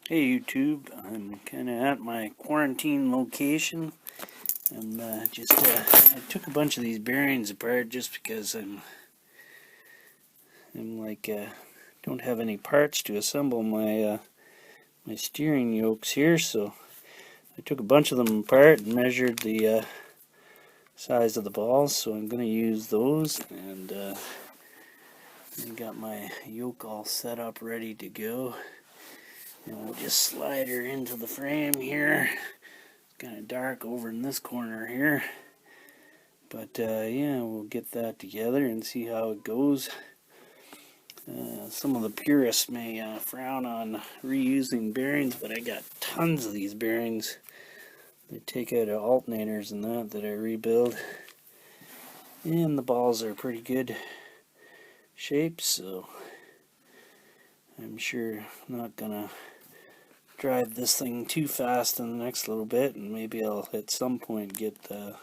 Hey YouTube, I'm kind of at my quarantine location. I took a bunch of these bearings apart just because don't have any parts to assemble my steering yokes here. So I took a bunch of them apart and measured the size of the balls. So I'm going to use those, and I got my yoke all set up, ready to go. And we'll just slide her into the frame here. Kind of dark over in this corner here, but yeah, we'll get that together and see how it goes. Some of the purists may frown on reusing bearings, but I got tons of these bearings. They take out of alternators and that I rebuild, and the balls are pretty good shape, so I'm sure not gonna drive this thing too fast in the next little bit, and maybe I'll at some point get the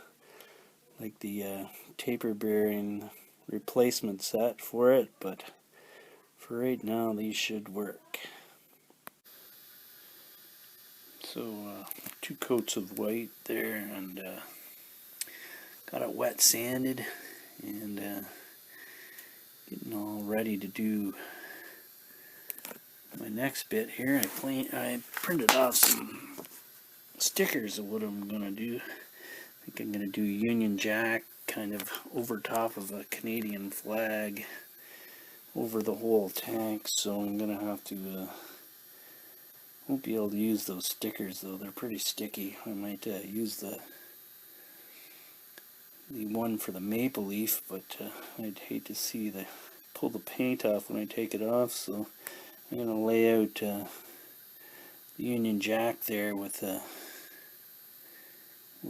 taper bearing replacement set for it, but for right now these should work. So 2 coats of white there, and got it wet sanded, and getting all ready to do my next bit here. I printed off some stickers of what I'm gonna do. I think I'm gonna do Union Jack kind of over top of a Canadian flag over the whole tank, so I'm gonna have to won't be able to use those stickers though. They're pretty sticky. I might use the one for the maple leaf, but I'd hate to see pull the paint off when I take it off, so I'm gonna lay out the Union Jack there with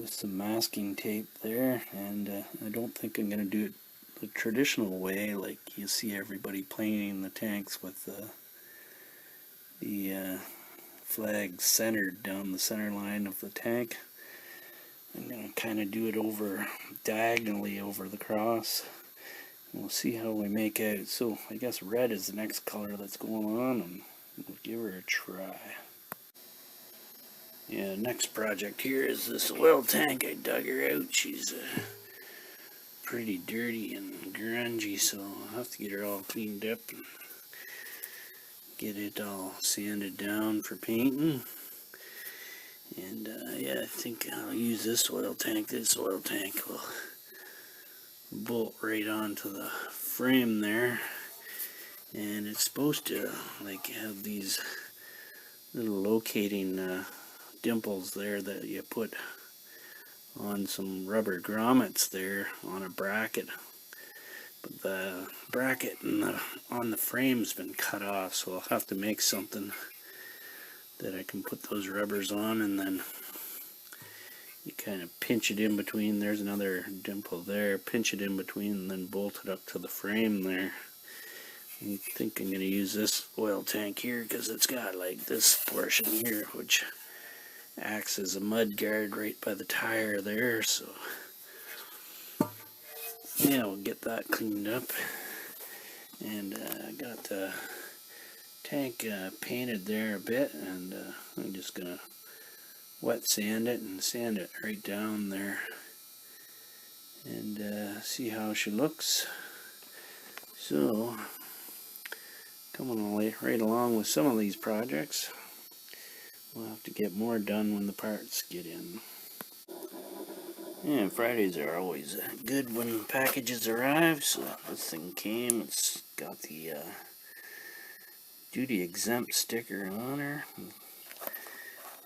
some masking tape there, and I don't think I'm gonna do it the traditional way, like you see everybody painting the tanks with the flag centered down the center line of the tank. I'm going to kind of do it over diagonally over the cross. We'll see how we make out. So I guess red is the next color that's going on, and we'll give her a try. Yeah, next project here is this oil tank. I dug her out. She's pretty dirty and grungy, so I'll have to get her all cleaned up and get it all sanded down for painting. And yeah, I think I'll use this oil tank. This oil tank will bolt right onto the frame there, and it's supposed to like have these little locating dimples there that you put on some rubber grommets there on a bracket, but the bracket on the frame's been cut off, so I'll have to make something that I can put those rubbers on, and then you kind of pinch it in between. There's another dimple there. Pinch it in between and then bolt it up to the frame there. I think I'm going to use this oil tank here because it's got like this portion here which acts as a mud guard right by the tire there. So yeah, we'll get that cleaned up. And I got the tank painted there a bit, and I'm just going to wet sand it and sand it right down there, and see how she looks. So coming right along with some of these projects. We'll have to get more done when the parts get in. Yeah, Fridays are always good when packages arrive, so this thing came. It's got the duty exempt sticker on her,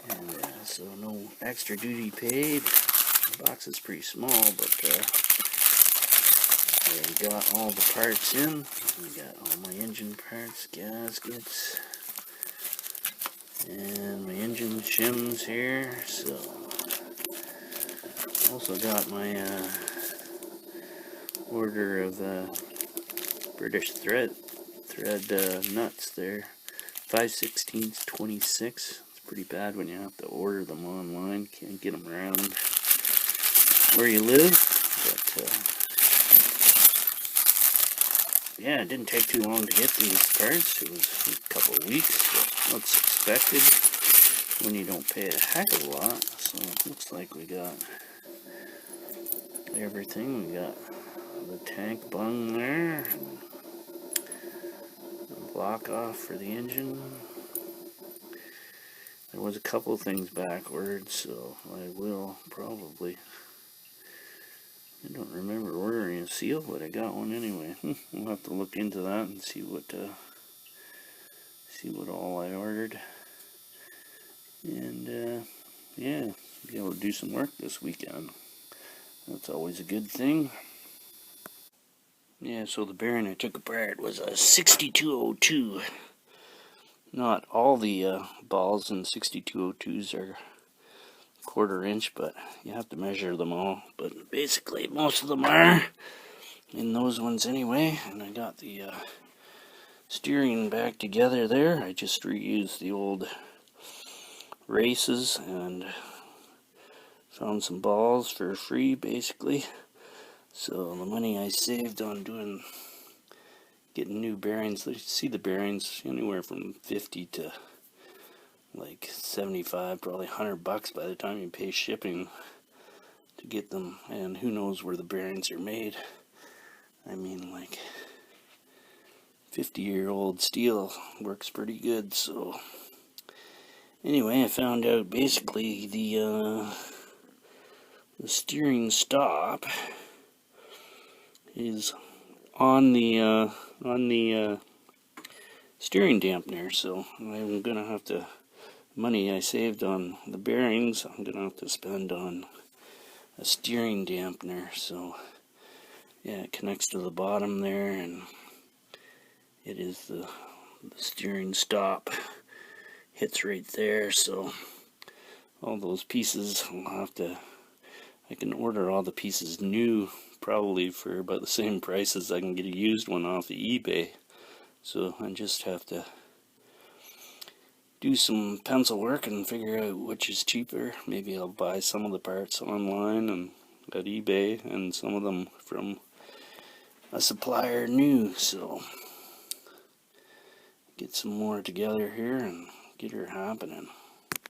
and so no extra duty paid. The box is pretty small, but I got all the parts in. I got all my engine parts, gaskets, and my engine shims here. So also got my order of the British thread nuts there, 5/16 26. It's pretty bad when you have to order them online. Can't get them around where you live, but yeah, it didn't take too long to get these parts. It was a couple of weeks, but what's expected when you don't pay a heck of a lot. So it looks like we got everything. We got the tank bung there, and a block off for the engine. There was a couple of things backwards, so I will probably, I don't remember ordering a seal, but I got one anyway. We'll have to look into that and see what all I ordered. And yeah, be able to do some work this weekend. That's always a good thing. Yeah, so the bearing I took apart was a 6202. Not all the balls in 6202s are 1/4 inch, but you have to measure them all. But basically, most of them are, in those ones anyway. And I got the steering back together there. I just reused the old races and found some balls for free, basically. So the money I saved on getting new bearings, you see the bearings anywhere from 50 to like 75, probably $100 by the time you pay shipping to get them. And who knows where the bearings are made. I mean, like 50-year-old steel works pretty good. So anyway, I found out basically the steering stop is on the steering dampener. So I'm gonna have to, money I saved on the bearings, I'm gonna have to spend on a steering dampener. So yeah, it connects to the bottom there, and it is the steering stop hits right there. So all those pieces, I'll have to, I can order all the pieces new, probably for about the same price as I can get a used one off of eBay. So I just have to do some pencil work and figure out which is cheaper. Maybe I'll buy some of the parts online and at eBay, and some of them from a supplier new. So get some more together here and get her happening.